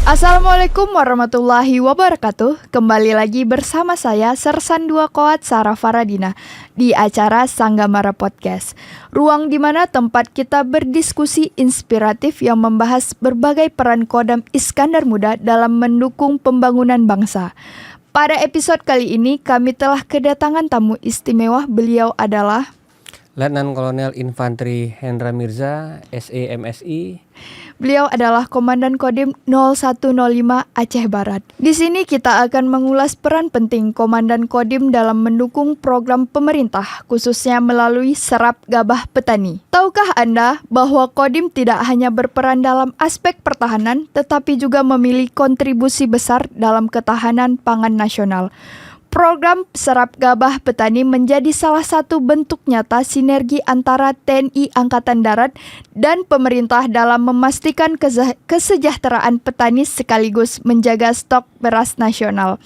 Assalamualaikum warahmatullahi wabarakatuh. Kembali lagi bersama saya Sersan 2 Koat Sarah Faradina di acara Sanggamara Podcast. Ruang di mana tempat kita berdiskusi inspiratif yang membahas berbagai peran Kodam Iskandar Muda dalam mendukung pembangunan bangsa. Pada episode kali ini kami telah kedatangan tamu istimewa. Beliau adalah Letnan Kolonel Infanteri Hendra Mirza, SE MSI. Beliau adalah Komandan Kodim 0105 Aceh Barat. Di sini kita akan mengulas peran penting Komandan Kodim dalam mendukung program pemerintah, khususnya melalui Serap Gabah Petani. Tahukah Anda bahwa Kodim tidak hanya berperan dalam aspek pertahanan, tetapi juga memiliki kontribusi besar dalam ketahanan pangan nasional? Program Serap Gabah Petani menjadi salah satu bentuk nyata sinergi antara TNI Angkatan Darat dan pemerintah dalam memastikan kesejahteraan petani sekaligus menjaga stok beras nasional.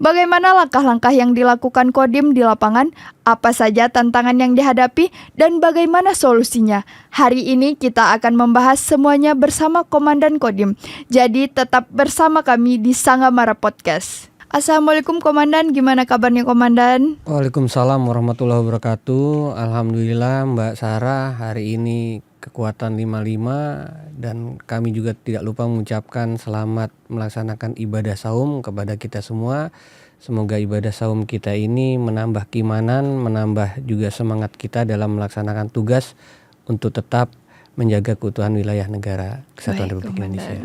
Bagaimana langkah-langkah yang dilakukan Kodim di lapangan? Apa saja tantangan yang dihadapi dan bagaimana solusinya? Hari ini kita akan membahas semuanya bersama Komandan Kodim. Jadi tetap bersama kami di Sanggamara Podcast. Assalamualaikum Komandan, gimana kabarnya Komandan? Waalaikumsalam warahmatullahi wabarakatuh. Alhamdulillah Mbak Sarah, hari ini kekuatan 55 dan kami juga tidak lupa mengucapkan selamat melaksanakan ibadah saum kepada kita semua. Semoga ibadah saum kita ini menambah keimanan, menambah juga semangat kita dalam melaksanakan tugas untuk tetap menjaga keutuhan wilayah negara Kesatuan Republik Indonesia.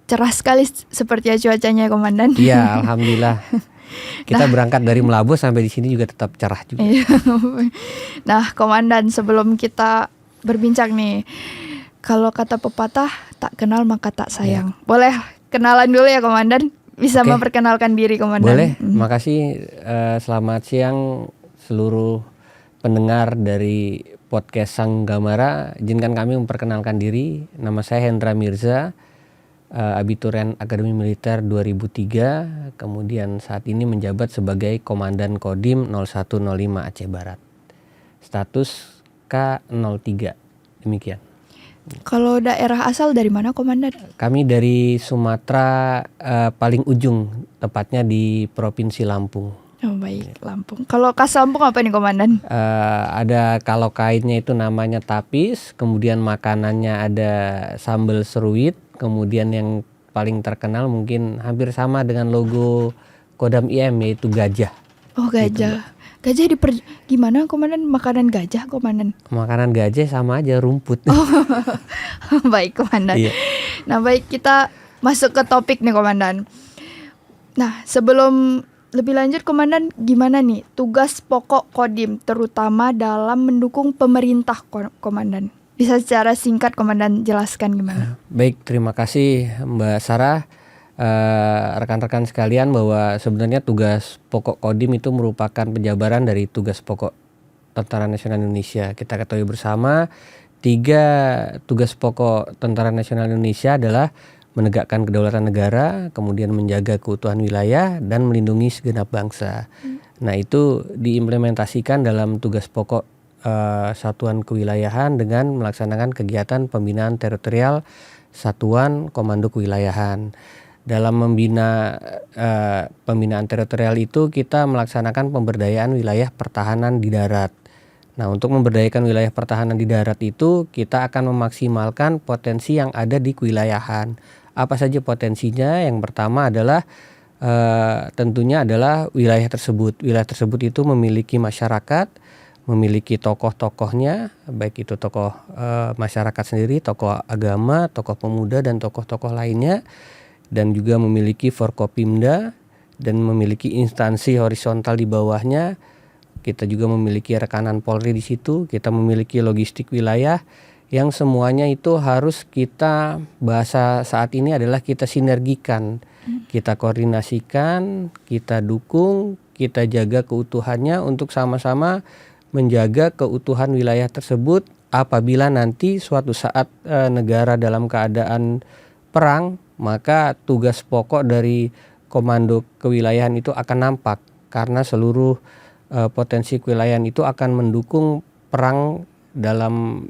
Cerah sekali sepertinya cuacanya Komandan. Iya, alhamdulillah. Kita berangkat dari Melabu sampai di sini juga tetap cerah juga. Nah, Komandan, sebelum kita berbincang nih, kalau kata pepatah tak kenal maka tak sayang. Boleh kenalan dulu ya Komandan? Bisa memperkenalkan diri Komandan? Boleh. Makasih. Selamat siang seluruh pendengar dari podcast Sanggamara. Izinkan kami memperkenalkan diri. Nama saya Hendra Mirza. Abiturien Akademi Militer 2003, kemudian saat ini menjabat sebagai Komandan Kodim 0105 Aceh Barat. Status K03. Demikian. Kalau daerah asal dari mana Komandan? Kami dari Sumatera paling ujung, tepatnya di Provinsi Lampung. Oh baik, Lampung. Kalau khas Lampung apa nih Komandan? Ada kalau kainnya itu namanya tapis, kemudian makanannya ada sambal seruit, kemudian yang paling terkenal mungkin hampir sama dengan logo Kodam IM yaitu gajah. Oh gajah. Gitu, gajah gimana Komandan? Makanan gajah Komandan? Makanan gajah sama aja rumput. Oh, baik Komandan. Iya. Nah baik, kita masuk ke topik nih Komandan. Nah sebelum lebih lanjut Komandan, gimana nih tugas pokok Kodim terutama dalam mendukung pemerintah Komandan? Bisa secara singkat Komandan jelaskan gimana? Baik, terima kasih Mbak Sarah. Rekan-rekan sekalian, bahwa sebenarnya tugas pokok Kodim itu merupakan penjabaran dari tugas pokok Tentara Nasional Indonesia. Kita ketahui bersama 3 tugas pokok Tentara Nasional Indonesia adalah menegakkan kedaulatan negara, kemudian menjaga keutuhan wilayah, dan melindungi segenap bangsa. Nah itu diimplementasikan dalam tugas pokok Satuan Kewilayahan dengan melaksanakan kegiatan pembinaan teritorial Satuan Komando Kewilayahan. Dalam membina pembinaan teritorial itu kita melaksanakan pemberdayaan wilayah pertahanan di darat. Nah untuk memberdayakan wilayah pertahanan di darat itu kita akan memaksimalkan potensi yang ada di kewilayahan. Apa saja potensinya? Yang pertama adalah tentunya adalah wilayah tersebut. Wilayah tersebut itu memiliki masyarakat, memiliki tokoh-tokohnya, baik itu tokoh masyarakat sendiri, tokoh agama, tokoh pemuda, dan tokoh-tokoh lainnya, dan juga memiliki Forkopimda dan memiliki instansi horizontal di bawahnya. Kita juga memiliki rekanan Polri di situ, kita memiliki logistik wilayah yang semuanya itu harus kita, bahasa saat ini adalah kita sinergikan, kita koordinasikan, kita dukung, kita jaga keutuhannya untuk sama-sama menjaga keutuhan wilayah tersebut. Apabila nanti suatu saat negara dalam keadaan perang, maka tugas pokok dari Komando Kewilayahan itu akan nampak, karena seluruh potensi kewilayahan itu akan mendukung perang dalam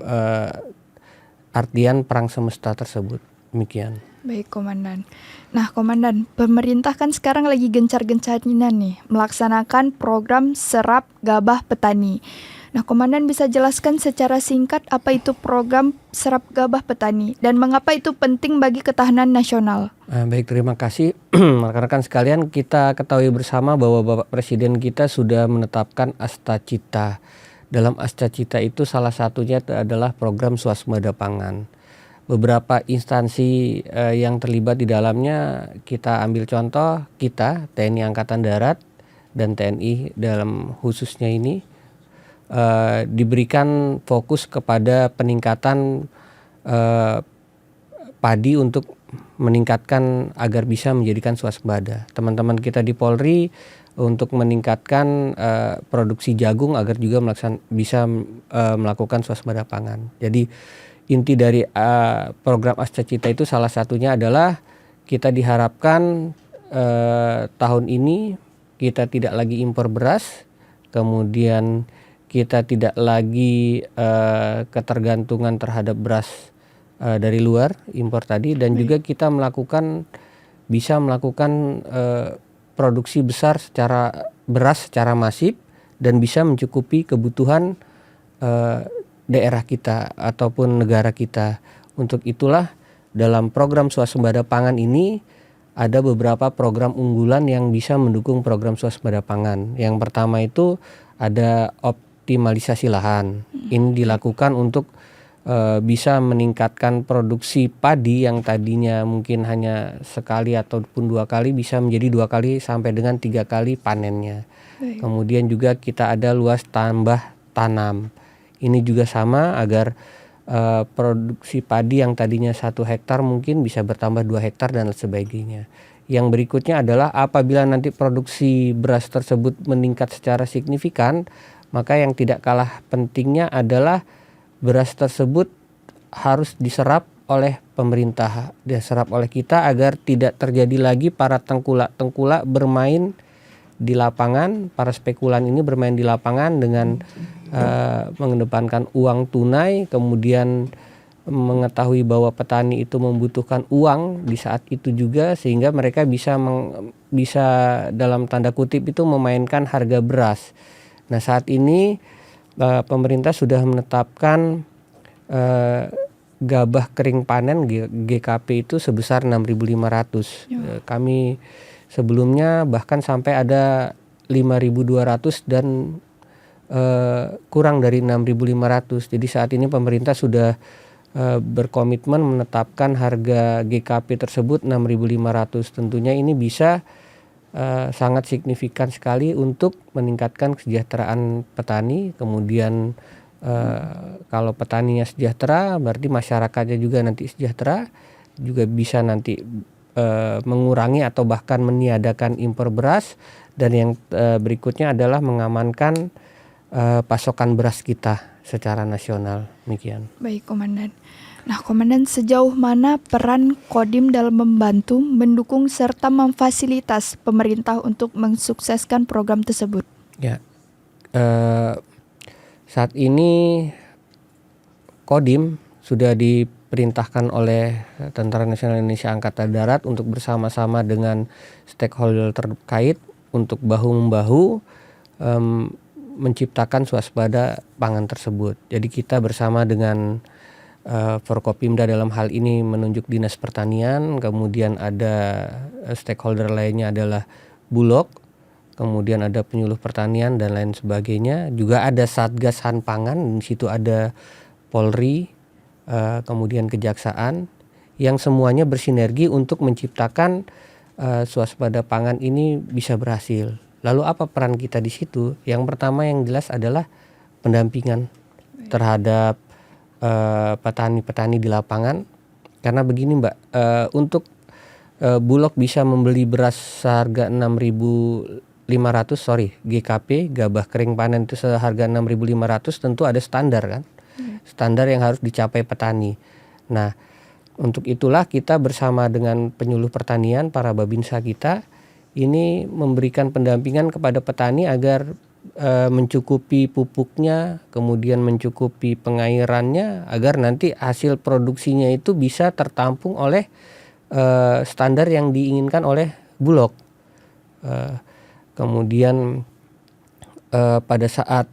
artian perang semesta tersebut. Demikian. Baik, Komandan. Nah, Komandan, pemerintah kan sekarang lagi gencar-gencarnya nih melaksanakan program serap gabah petani. Nah, Komandan bisa jelaskan secara singkat apa itu program serap gabah petani dan mengapa itu penting bagi ketahanan nasional? Baik, terima kasih. Rekan-rekan sekalian, kita ketahui bersama bahwa Bapak Presiden kita sudah menetapkan Astacita. Dalam Astacita itu salah satunya adalah program swasembada pangan. Beberapa instansi yang terlibat di dalamnya, kita ambil contoh kita, TNI Angkatan Darat dan TNI dalam khususnya ini diberikan fokus kepada peningkatan padi untuk meningkatkan agar bisa menjadikan swasembada. Teman-teman kita di Polri untuk meningkatkan produksi jagung agar juga bisa melakukan swasembada pangan. Jadi inti dari program Astacita itu salah satunya adalah kita diharapkan tahun ini kita tidak lagi impor beras, kemudian kita tidak lagi ketergantungan terhadap beras dari luar impor tadi, dan juga kita bisa melakukan produksi besar beras secara masif dan bisa mencukupi kebutuhan daerah kita ataupun negara kita. Untuk itulah dalam program swasembada pangan ini ada beberapa program unggulan yang bisa mendukung program swasembada pangan. Yang pertama itu ada optimalisasi lahan. Ini dilakukan untuk bisa meningkatkan produksi padi yang tadinya mungkin hanya sekali ataupun 2 kali bisa menjadi 2 kali sampai dengan 3 kali panennya. Kemudian juga kita ada luas tambah tanam. Ini juga sama agar produksi padi yang tadinya 1 hektar mungkin bisa bertambah 2 hektar dan sebagainya. Yang berikutnya adalah apabila nanti produksi beras tersebut meningkat secara signifikan, maka yang tidak kalah pentingnya adalah beras tersebut harus diserap oleh pemerintah, diserap oleh kita agar tidak terjadi lagi para tengkulak bermain di lapangan. Para spekulan ini bermain di lapangan dengan mengedepankan uang tunai, kemudian mengetahui bahwa petani itu membutuhkan uang di saat itu juga, sehingga mereka bisa dalam tanda kutip itu memainkan harga beras. Nah, saat ini pemerintah sudah menetapkan gabah kering panen GKP itu sebesar 6.500. Kami sebelumnya bahkan sampai ada 5.200 dan kurang dari 6.500. Jadi saat ini pemerintah sudah berkomitmen menetapkan harga GKP tersebut 6.500. Tentunya ini bisa sangat signifikan sekali untuk meningkatkan kesejahteraan petani. Kemudian kalau petaninya sejahtera, berarti masyarakatnya juga nanti sejahtera, juga bisa nanti mengurangi atau bahkan meniadakan impor beras. Dan yang berikutnya adalah mengamankan pasokan beras kita secara nasional. Demikian. Baik, Komandan. Nah, Komandan, sejauh mana peran Kodim dalam membantu, mendukung, serta memfasilitas pemerintah untuk mensukseskan program tersebut? Ya, saat ini Kodim sudah diperintahkan oleh Tentara Nasional Indonesia Angkatan Darat untuk bersama-sama dengan stakeholder terkait untuk bahu-membahu menciptakan swasembada pangan tersebut. Jadi kita bersama dengan Forkopimda dalam hal ini menunjuk Dinas Pertanian, kemudian ada stakeholder lainnya adalah Bulog, kemudian ada penyuluh pertanian dan lain sebagainya. Juga ada Satgas Pangan, di situ ada Polri, kemudian Kejaksaan, yang semuanya bersinergi untuk menciptakan swasembada pangan ini bisa berhasil. Lalu apa peran kita di situ? Yang pertama yang jelas adalah pendampingan terhadap petani-petani di lapangan. Karena begini Mbak, untuk Bulog bisa membeli beras seharga 6.500, GKP, gabah kering panen itu seharga 6.500, tentu ada standar kan? Standar yang harus dicapai petani. Nah, untuk itulah kita bersama dengan penyuluh pertanian, para babinsa kita, ini memberikan pendampingan kepada petani agar mencukupi pupuknya, kemudian mencukupi pengairannya, agar nanti hasil produksinya itu bisa tertampung oleh standar yang diinginkan oleh Bulog. Kemudian pada saat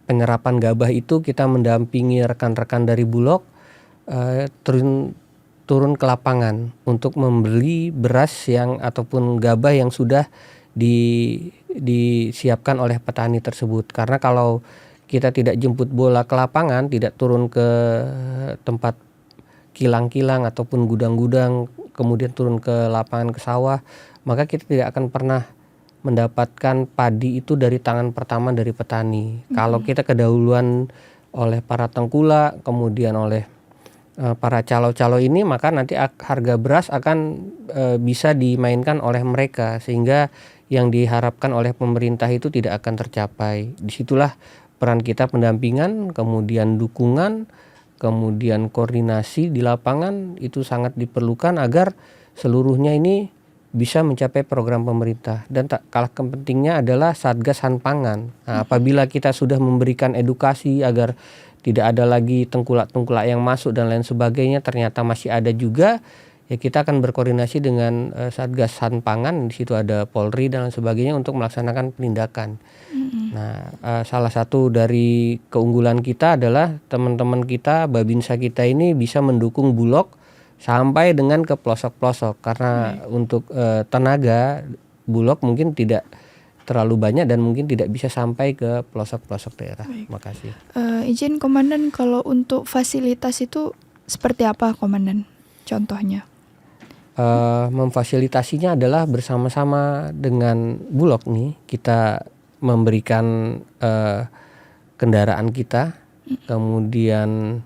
penyerapan gabah itu kita mendampingi rekan-rekan dari Bulog turun ke lapangan untuk membeli beras yang ataupun gabah yang sudah disiapkan oleh petani tersebut. Karena kalau kita tidak jemput bola ke lapangan, tidak turun ke tempat kilang-kilang ataupun gudang-gudang, kemudian turun ke lapangan, ke sawah, maka kita tidak akan pernah mendapatkan padi itu dari tangan pertama dari petani. Kalau kita kedahuluan oleh para tengkulak, kemudian oleh para calo-calo ini, maka nanti harga beras akan bisa dimainkan oleh mereka, sehingga yang diharapkan oleh pemerintah itu tidak akan tercapai. Disitulah peran kita pendampingan, kemudian dukungan, kemudian koordinasi di lapangan itu sangat diperlukan agar seluruhnya ini bisa mencapai program pemerintah. Dan tak kalah pentingnya adalah Satgas Pangan. Nah, apabila kita sudah memberikan edukasi agar tidak ada lagi tengkulak-tengkulak yang masuk dan lain sebagainya, ternyata masih ada juga, ya kita akan berkoordinasi dengan Satgas Pangan. Di situ ada Polri dan lain sebagainya untuk melaksanakan penindakan. Nah, salah satu dari keunggulan kita adalah teman-teman kita, Babinsa kita ini bisa mendukung Bulog sampai dengan ke pelosok-pelosok, karena untuk tenaga Bulog mungkin tidak terlalu banyak dan mungkin tidak bisa sampai ke pelosok-pelosok daerah. Terima kasih. Izin Komandan, kalau untuk fasilitas itu seperti apa Komandan? Contohnya? Memfasilitasinya adalah bersama-sama dengan Bulog nih, kita memberikan kendaraan kita, kemudian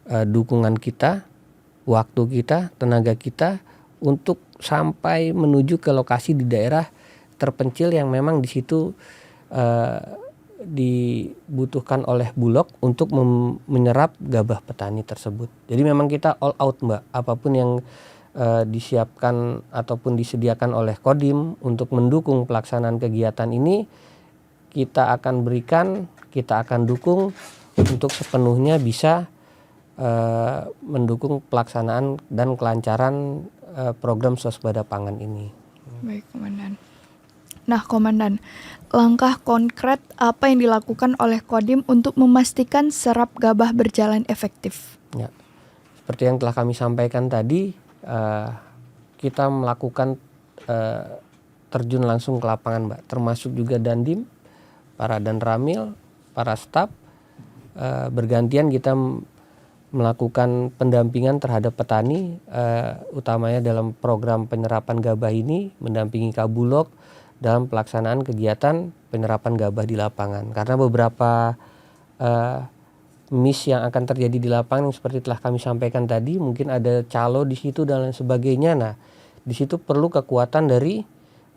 dukungan kita, waktu kita, tenaga kita untuk sampai menuju ke lokasi di daerah terpencil yang memang di situ dibutuhkan oleh Bulog untuk menyerap gabah petani tersebut. Jadi memang kita all out, Mbak. Apapun yang disiapkan ataupun disediakan oleh Kodim untuk mendukung pelaksanaan kegiatan ini, kita akan berikan, kita akan dukung untuk sepenuhnya bisa mendukung pelaksanaan dan kelancaran program swasembada pangan ini. Baik, Komandan. Nah, Komandan, langkah konkret apa yang dilakukan oleh Kodim untuk memastikan serap gabah berjalan efektif? Ya, seperti yang telah kami sampaikan tadi, kita melakukan terjun langsung ke lapangan, Mbak, termasuk juga Dandim, para Danramil, para staf, bergantian kita melakukan pendampingan terhadap petani, utamanya dalam program penyerapan gabah ini, mendampingi Kabulog dalam pelaksanaan kegiatan penyerapan gabah di lapangan. Karena beberapa miss yang akan terjadi di lapangan yang seperti telah kami sampaikan tadi, mungkin ada calo di situ dan lain sebagainya. Nah, di situ perlu kekuatan dari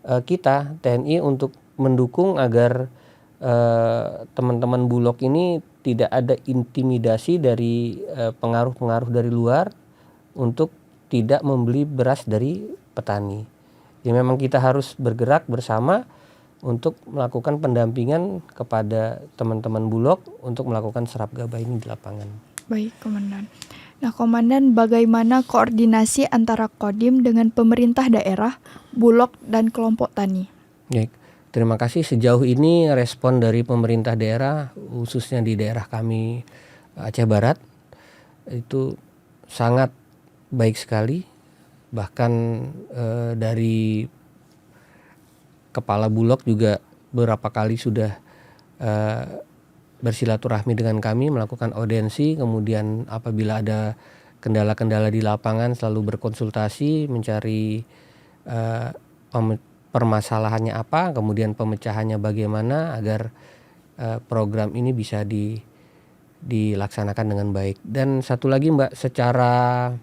kita TNI untuk mendukung agar teman-teman Bulog ini tidak ada intimidasi dari pengaruh-pengaruh dari luar untuk tidak membeli beras dari petani. Jadi memang kita harus bergerak bersama untuk melakukan pendampingan kepada teman-teman Bulog untuk melakukan serap gabah ini di lapangan. Baik, Komandan. Nah, Komandan, bagaimana koordinasi antara Kodim dengan pemerintah daerah, Bulog, dan kelompok tani? Baik, terima kasih. Sejauh ini respon dari pemerintah daerah, khususnya di daerah kami Aceh Barat, itu sangat baik sekali. Bahkan dari kepala Bulog juga beberapa kali sudah bersilaturahmi dengan kami, melakukan audiensi, kemudian apabila ada kendala-kendala di lapangan selalu berkonsultasi, mencari permasalahannya apa, kemudian pemecahannya bagaimana agar program ini bisa dilaksanakan dengan baik. Dan satu lagi, Mbak, secara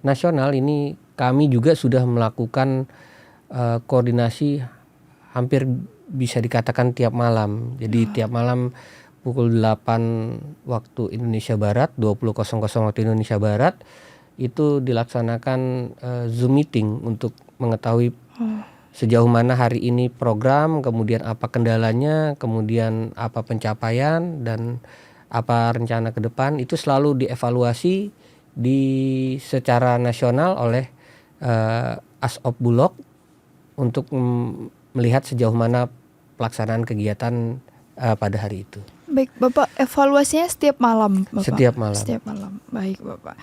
nasional ini kami juga sudah melakukan koordinasi hampir bisa dikatakan tiap malam. Jadi tiap malam pukul 8 waktu Indonesia Barat, 20.00 waktu Indonesia Barat, itu dilaksanakan Zoom meeting untuk mengetahui sejauh mana hari ini program, kemudian apa kendalanya, kemudian apa pencapaian, dan apa rencana ke depan. Itu selalu dievaluasi secara nasional oleh Asop Bulog untuk melihat sejauh mana pelaksanaan kegiatan pada hari itu. Baik, Bapak, evaluasinya setiap malam, Bapak? Setiap malam. Setiap malam. Baik, Bapak.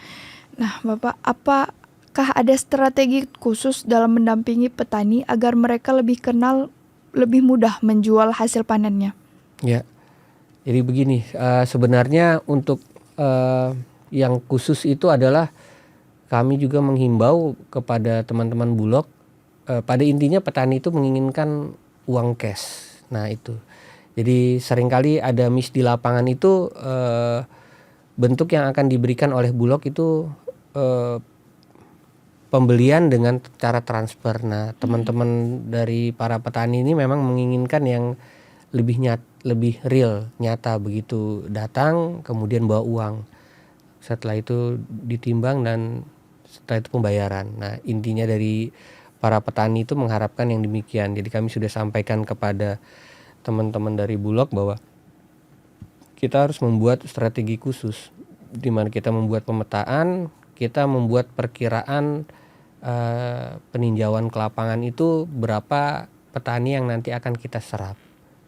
Nah, Bapak, apakah ada strategi khusus dalam mendampingi petani agar mereka lebih kenal, lebih mudah menjual hasil panennya? Ya, jadi begini, sebenarnya untuk yang khusus itu adalah kami juga menghimbau kepada teman-teman Bulog, pada intinya petani itu menginginkan uang cash. Nah itu, jadi seringkali ada miss di lapangan itu, bentuk yang akan diberikan oleh Bulog itu pembelian dengan cara transfer. Nah teman-teman dari para petani ini memang menginginkan yang lebih real, nyata, begitu datang kemudian bawa uang. Setelah itu ditimbang dan setelah itu pembayaran. Nah intinya dari para petani itu mengharapkan yang demikian. Jadi kami sudah sampaikan kepada teman-teman dari Bulog bahwa kita harus membuat strategi khusus, di mana kita membuat pemetaan, kita membuat perkiraan peninjauan ke lapangan itu berapa petani yang nanti akan kita serap.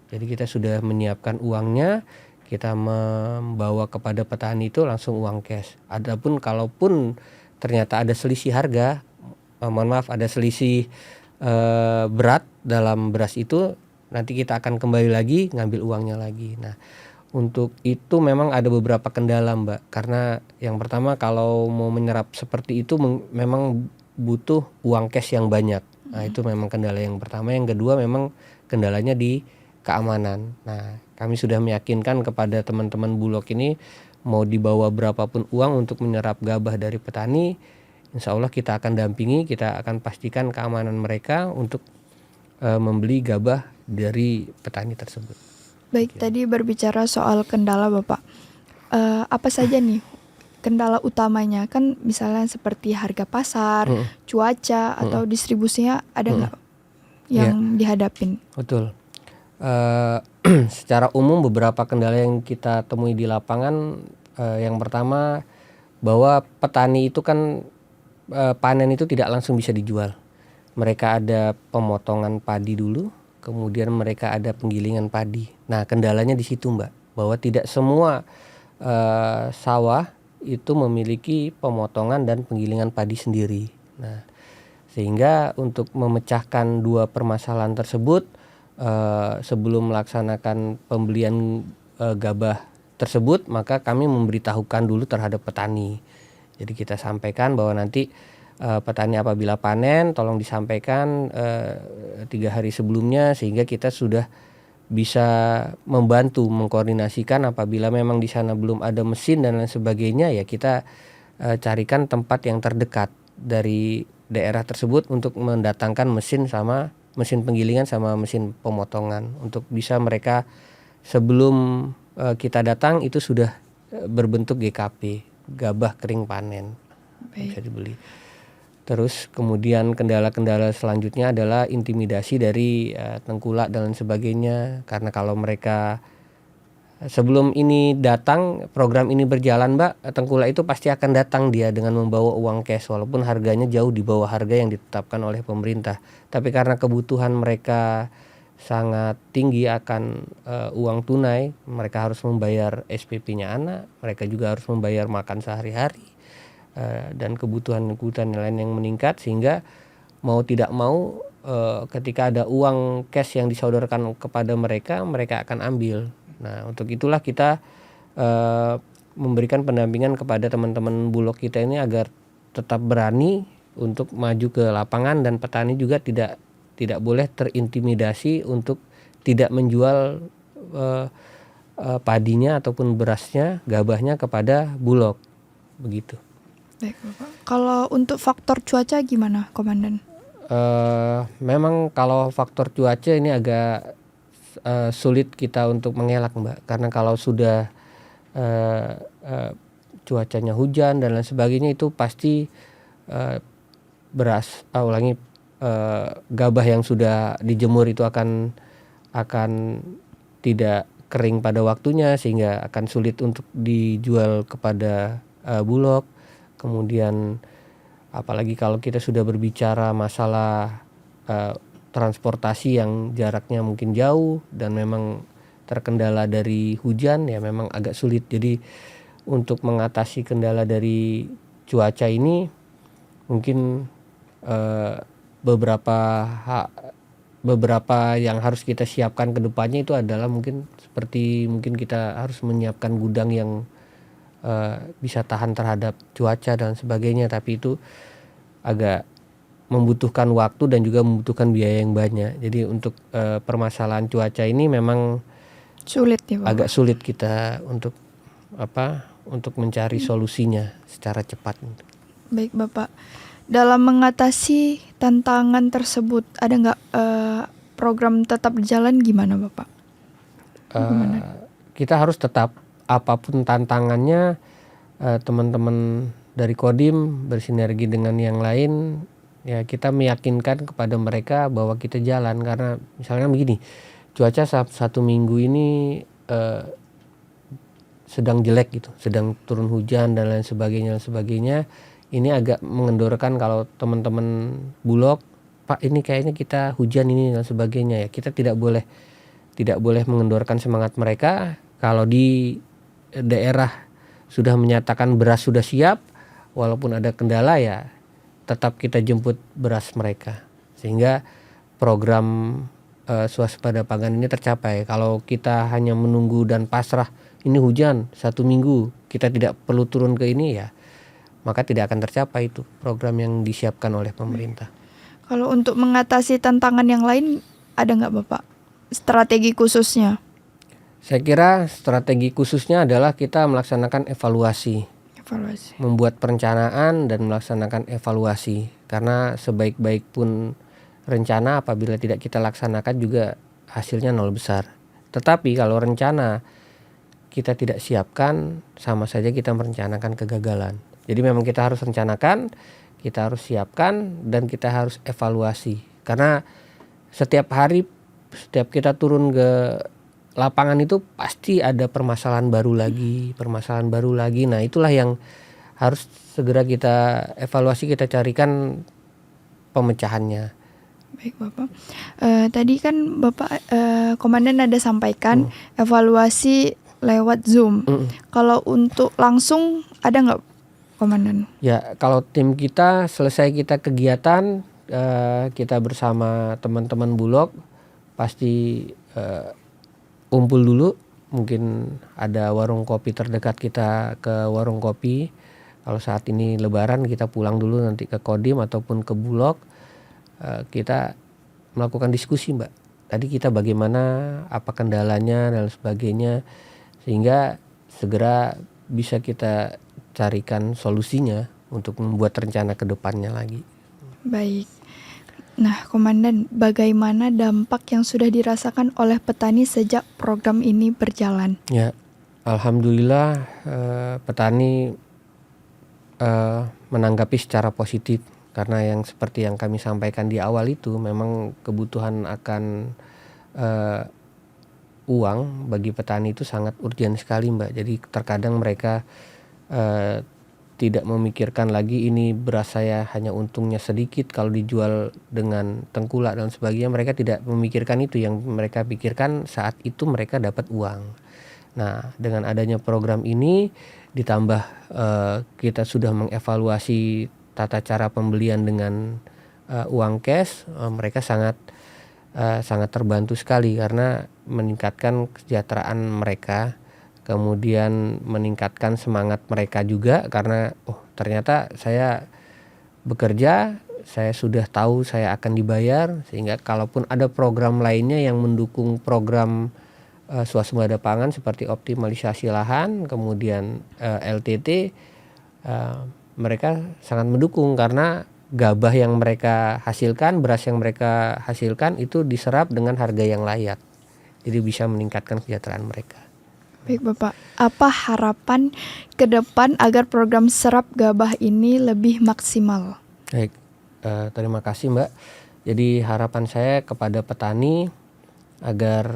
Jadi kita sudah menyiapkan uangnya, kita membawa kepada petani itu langsung uang cash. Adapun kalaupun ternyata ada selisih harga, ada selisih berat dalam beras itu, nanti kita akan kembali lagi ngambil uangnya lagi. Nah untuk itu memang ada beberapa kendala, Mbak, karena yang pertama kalau mau menyerap seperti itu memang butuh uang cash yang banyak. Nah itu memang kendala yang pertama. Yang kedua memang kendalanya di keamanan. Nah kami sudah meyakinkan kepada teman-teman Bulog ini, mau dibawa berapapun uang untuk menyerap gabah dari petani, insya Allah kita akan dampingi, kita akan pastikan keamanan mereka untuk membeli gabah dari petani tersebut. Baik, tadi berbicara soal kendala, Bapak. Apa saja nih kendala utamanya? Kan misalnya seperti harga pasar, cuaca, atau distribusinya ada nggak yang dihadapin? Betul. Secara umum beberapa kendala yang kita temui di lapangan, yang pertama bahwa petani itu kan panen itu tidak langsung bisa dijual. Mereka ada pemotongan padi dulu, kemudian mereka ada penggilingan padi. Nah kendalanya di situ, Mbak, bahwa tidak semua sawah itu memiliki pemotongan dan penggilingan padi sendiri. Nah sehingga untuk memecahkan dua permasalahan tersebut, sebelum melaksanakan pembelian gabah tersebut, maka kami memberitahukan dulu terhadap petani. Jadi kita sampaikan bahwa nanti petani apabila panen tolong disampaikan 3 hari sebelumnya, sehingga kita sudah bisa membantu mengkoordinasikan. Apabila memang di sana belum ada mesin dan lain sebagainya, ya kita carikan tempat yang terdekat dari daerah tersebut untuk mendatangkan mesin penggilingan sama mesin pemotongan, untuk bisa mereka sebelum kita datang itu sudah berbentuk GKP, gabah kering panen. Bisa dibeli. Terus kemudian kendala-kendala selanjutnya adalah intimidasi dari tengkulak dan lain sebagainya. Karena kalau mereka sebelum ini datang, program ini berjalan, Mbak, tengkulak itu pasti akan datang dia dengan membawa uang cash, walaupun harganya jauh di bawah harga yang ditetapkan oleh pemerintah. Tapi karena kebutuhan mereka sangat tinggi akan uang tunai, mereka harus membayar SPP-nya anak, mereka juga harus membayar makan sehari-hari, dan kebutuhan lain yang meningkat, sehingga mau tidak mau ketika ada uang cash yang disodorkan kepada mereka, mereka akan ambil. Nah untuk itulah kita memberikan pendampingan kepada teman-teman Bulog kita ini agar tetap berani untuk maju ke lapangan, dan petani juga tidak boleh terintimidasi untuk tidak menjual padinya ataupun berasnya, gabahnya kepada Bulog, begitu. Baik, Bapak. Kalau untuk faktor cuaca gimana, Komandan? Memang kalau faktor cuaca ini agak sulit kita untuk mengelak, Mbak, karena kalau sudah cuacanya hujan dan lain sebagainya, itu pasti gabah yang sudah dijemur itu akan tidak kering pada waktunya, sehingga akan sulit untuk dijual kepada Bulog. Kemudian Apalagi kalau kita sudah berbicara masalah transportasi yang jaraknya mungkin jauh dan memang terkendala dari hujan, ya memang agak sulit. Jadi untuk mengatasi kendala dari cuaca ini mungkin beberapa yang harus kita siapkan ke depannya itu adalah mungkin kita harus menyiapkan gudang yang bisa tahan terhadap cuaca dan sebagainya, tapi itu agak membutuhkan waktu dan juga membutuhkan biaya yang banyak. Jadi untuk permasalahan cuaca ini memang Sulit ya Bapak. agak sulit kita untuk mencari solusinya secara cepat. Baik Bapak. Dalam mengatasi tantangan tersebut, ada nggak program tetap berjalan gimana Bapak? Kita harus tetap, apapun tantangannya, teman-teman dari Kodim bersinergi dengan yang lain, ya kita meyakinkan kepada mereka bahwa kita jalan. Karena misalnya begini, cuaca satu minggu ini sedang jelek gitu, sedang turun hujan dan lain sebagainya. Ini agak mengendorkan kalau teman-teman Bulog, Pak ini kayaknya kita hujan ini dan sebagainya, ya kita tidak boleh mengendorkan semangat mereka. Kalau di daerah sudah menyatakan beras sudah siap, walaupun ada kendala ya tetap kita jemput beras mereka, sehingga program swasembada pangan ini tercapai. Kalau kita hanya menunggu dan pasrah, ini hujan 1 minggu kita tidak perlu turun ke ini, ya maka tidak akan tercapai itu program yang disiapkan oleh pemerintah. Kalau untuk mengatasi tantangan yang lain, ada nggak Bapak strategi khususnya? Saya kira strategi khususnya adalah kita melaksanakan evaluasi. Membuat perencanaan dan melaksanakan evaluasi. Karena sebaik-baik pun rencana, apabila tidak kita laksanakan juga hasilnya nol besar. Tetapi kalau rencana kita tidak siapkan, sama saja kita merencanakan kegagalan. Jadi memang kita harus rencanakan, kita harus siapkan, dan kita harus evaluasi. Karena setiap hari, setiap kita turun ke lapangan itu pasti ada permasalahan baru lagi. Nah itulah yang harus segera kita evaluasi, kita carikan pemecahannya. Baik Bapak. Tadi kan Bapak Komandan ada sampaikan evaluasi lewat Zoom. Kalau untuk langsung ada nggak Komandan? Ya, kalau tim kita selesai kita kegiatan, kita bersama teman-teman Bulog pasti kumpul dulu. Mungkin ada warung kopi terdekat, kita ke warung kopi. Kalau saat ini Lebaran kita pulang dulu nanti ke Kodim ataupun ke Bulog. Kita melakukan diskusi Mbak. Tadi kita bagaimana, apa kendalanya dan sebagainya, sehingga segera bisa kita carikan solusinya untuk membuat rencana ke depannya lagi. Baik. Nah, Komandan, bagaimana dampak yang sudah dirasakan oleh petani sejak program ini berjalan? Ya, alhamdulillah petani menanggapi secara positif, karena yang seperti yang kami sampaikan di awal itu memang kebutuhan akan uang bagi petani itu sangat urgent sekali Mbak. Jadi terkadang mereka tidak memikirkan lagi ini beras saya hanya untungnya sedikit kalau dijual dengan tengkulak dan sebagainya. Mereka tidak memikirkan itu, yang mereka pikirkan saat itu mereka dapat uang. Nah dengan adanya program ini ditambah kita sudah mengevaluasi tata cara pembelian dengan uang cash, mereka sangat terbantu sekali karena meningkatkan kesejahteraan mereka. Kemudian meningkatkan semangat mereka juga, karena ternyata saya bekerja, saya sudah tahu saya akan dibayar, sehingga kalaupun ada program lainnya yang mendukung program swasembada pangan seperti optimalisasi lahan, kemudian LTT, mereka sangat mendukung karena gabah yang mereka hasilkan, beras yang mereka hasilkan itu diserap dengan harga yang layak. Jadi bisa meningkatkan kesejahteraan mereka. Baik Bapak, apa harapan ke depan agar program serap gabah ini lebih maksimal? Baik, terima kasih Mbak. Jadi harapan saya kepada petani agar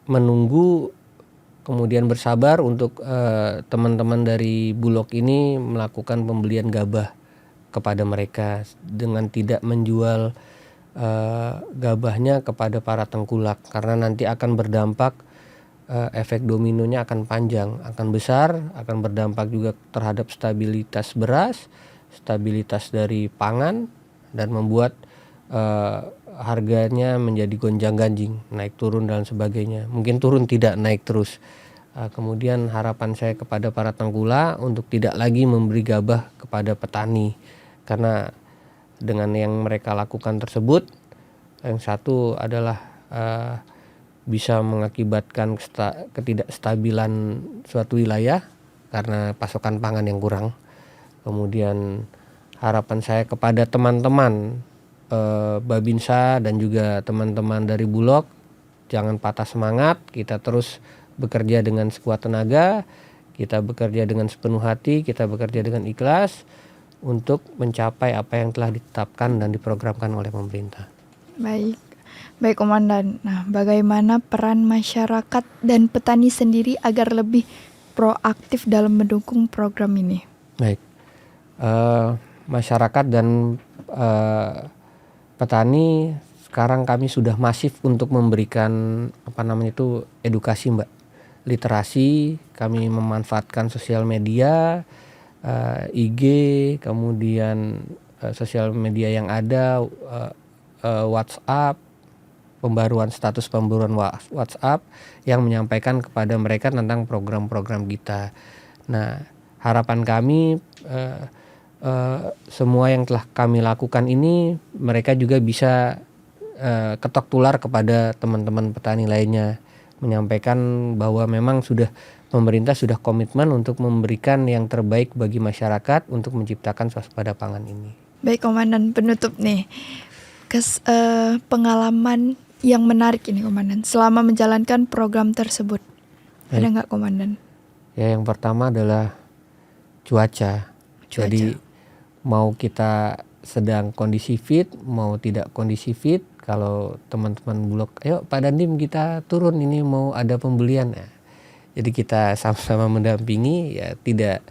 menunggu kemudian bersabar untuk teman-teman dari Bulog ini melakukan pembelian gabah kepada mereka dengan tidak menjual gabahnya kepada para tengkulak, karena nanti akan berdampak, efek dominonya akan panjang, akan besar, akan berdampak juga terhadap stabilitas beras, stabilitas dari pangan, dan membuat harganya menjadi gonjang-ganjing, naik turun dan sebagainya. Mungkin turun, tidak naik terus. Kemudian harapan saya kepada para tengkulak untuk tidak lagi memberi gabah kepada petani, karena dengan yang mereka lakukan tersebut, yang satu adalah bisa mengakibatkan ketidakstabilan suatu wilayah karena pasokan pangan yang kurang. Kemudian harapan saya kepada teman-teman Babinsa dan juga teman-teman dari Bulog, jangan patah semangat, kita terus bekerja dengan sekuat tenaga, kita bekerja dengan sepenuh hati, kita bekerja dengan ikhlas untuk mencapai apa yang telah ditetapkan dan diprogramkan oleh pemerintah. Baik, baik Komandan. Nah, bagaimana peran masyarakat dan petani sendiri agar lebih proaktif dalam mendukung program ini? Baik, masyarakat dan petani sekarang kami sudah masif untuk memberikan edukasi, Mbak, literasi. Kami memanfaatkan sosial media, IG, kemudian sosial media yang ada, WhatsApp, pembaruan status pembaruan WhatsApp yang menyampaikan kepada mereka tentang program-program kita. Nah, harapan kami semua yang telah kami lakukan ini mereka juga bisa ketok tular kepada teman-teman petani lainnya, menyampaikan bahwa memang pemerintah sudah komitmen untuk memberikan yang terbaik bagi masyarakat untuk menciptakan swasembada pangan ini. Baik Komandan, penutup nih, pengalaman yang menarik ini Komandan selama menjalankan program tersebut. Baik. Ada nggak Komandan? Ya, yang pertama adalah cuaca. Jadi mau kita sedang kondisi fit, mau tidak kondisi fit, kalau teman-teman Bulog, ayo Pak Dandim kita turun, ini mau ada pembelian. Nah, jadi kita sama-sama mendampingi, ya tidak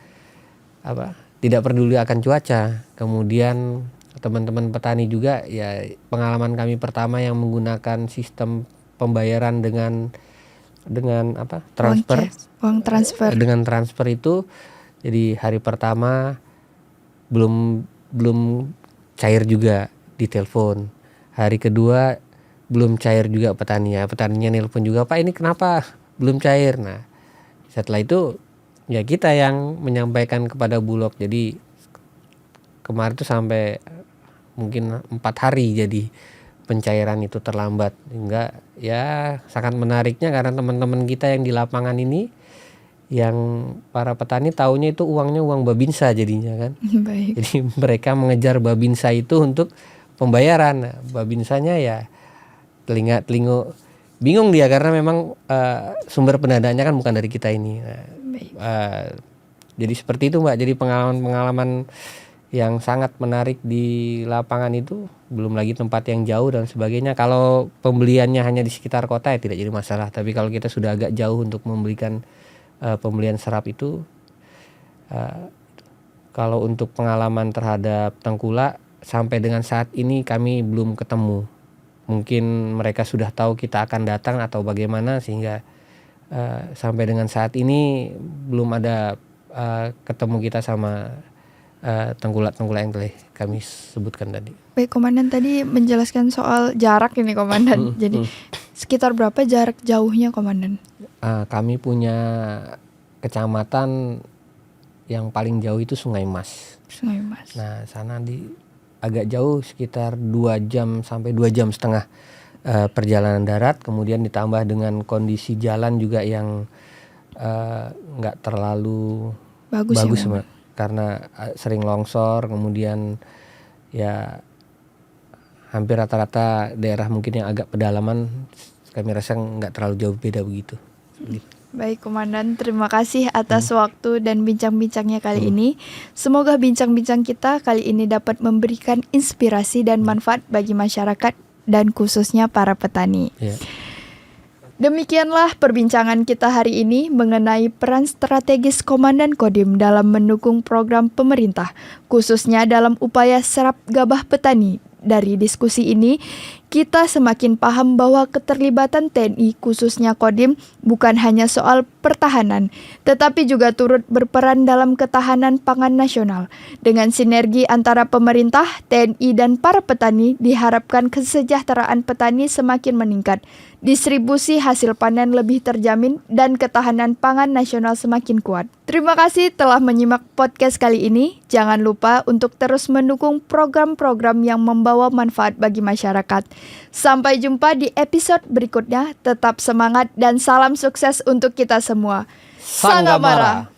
peduli akan cuaca. Kemudian teman-teman petani juga, ya pengalaman kami pertama yang menggunakan sistem pembayaran dengan transfer, uang transfer. Dengan transfer itu, jadi hari pertama belum cair juga di telepon. Hari kedua belum cair juga petaninya nelpon juga, Pak ini kenapa belum cair. Nah, setelah itu ya kita yang menyampaikan kepada Bulog. Jadi kemarin itu sampai mungkin 4 hari jadi pencairan itu terlambat. Hingga ya sangat menariknya karena teman-teman kita yang di lapangan ini, yang para petani taunya itu uangnya uang Babinsa jadinya kan. Baik. Jadi mereka mengejar Babinsa itu untuk pembayaran. Nah, Babinsanya ya telingo bingung dia karena memang sumber pendanaannya kan bukan dari kita ini. Nah, jadi seperti itu Mbak. Jadi pengalaman-pengalaman yang sangat menarik di lapangan itu, belum lagi tempat yang jauh dan sebagainya. Kalau pembeliannya hanya di sekitar kota ya tidak jadi masalah. Tapi kalau kita sudah agak jauh untuk membelikan pembelian serap itu, kalau untuk pengalaman terhadap tengkulak sampai dengan saat ini kami belum ketemu. Mungkin mereka sudah tahu kita akan datang atau bagaimana, sehingga sampai dengan saat ini belum ada ketemu kita sama tengkulak-tengkulak yang telah kami sebutkan tadi. Baik Komandan, tadi menjelaskan soal jarak ini Komandan. Jadi sekitar berapa jarak jauhnya Komandan? Kami punya kecamatan yang paling jauh itu Sungai Mas. Sungai Mas. Nah, sana agak jauh, sekitar 2 jam sampai 2 jam setengah perjalanan darat. Kemudian ditambah dengan kondisi jalan juga yang nggak terlalu bagus Mbak, karena sering longsor. Kemudian ya hampir rata-rata daerah mungkin yang agak pedalaman, kami rasa nggak terlalu jauh beda begitu. Baik Komandan, terima kasih atas waktu dan bincang-bincangnya kali ini. Semoga bincang-bincang kita kali ini dapat memberikan inspirasi dan manfaat bagi masyarakat dan khususnya para petani. Demikianlah perbincangan kita hari ini mengenai peran strategis Komandan Kodim dalam mendukung program pemerintah, khususnya dalam upaya serap gabah petani. Dari diskusi ini, kita semakin paham bahwa keterlibatan TNI khususnya Kodim bukan hanya soal pertahanan, tetapi juga turut berperan dalam ketahanan pangan nasional. Dengan sinergi antara pemerintah, TNI, dan para petani, diharapkan kesejahteraan petani semakin meningkat, distribusi hasil panen lebih terjamin, dan ketahanan pangan nasional semakin kuat. Terima kasih telah menyimak podcast kali ini. Jangan lupa untuk terus mendukung program-program yang membawa manfaat bagi masyarakat. Sampai jumpa di episode berikutnya. Tetap semangat dan salam sukses untuk kita semua. Sanggamara.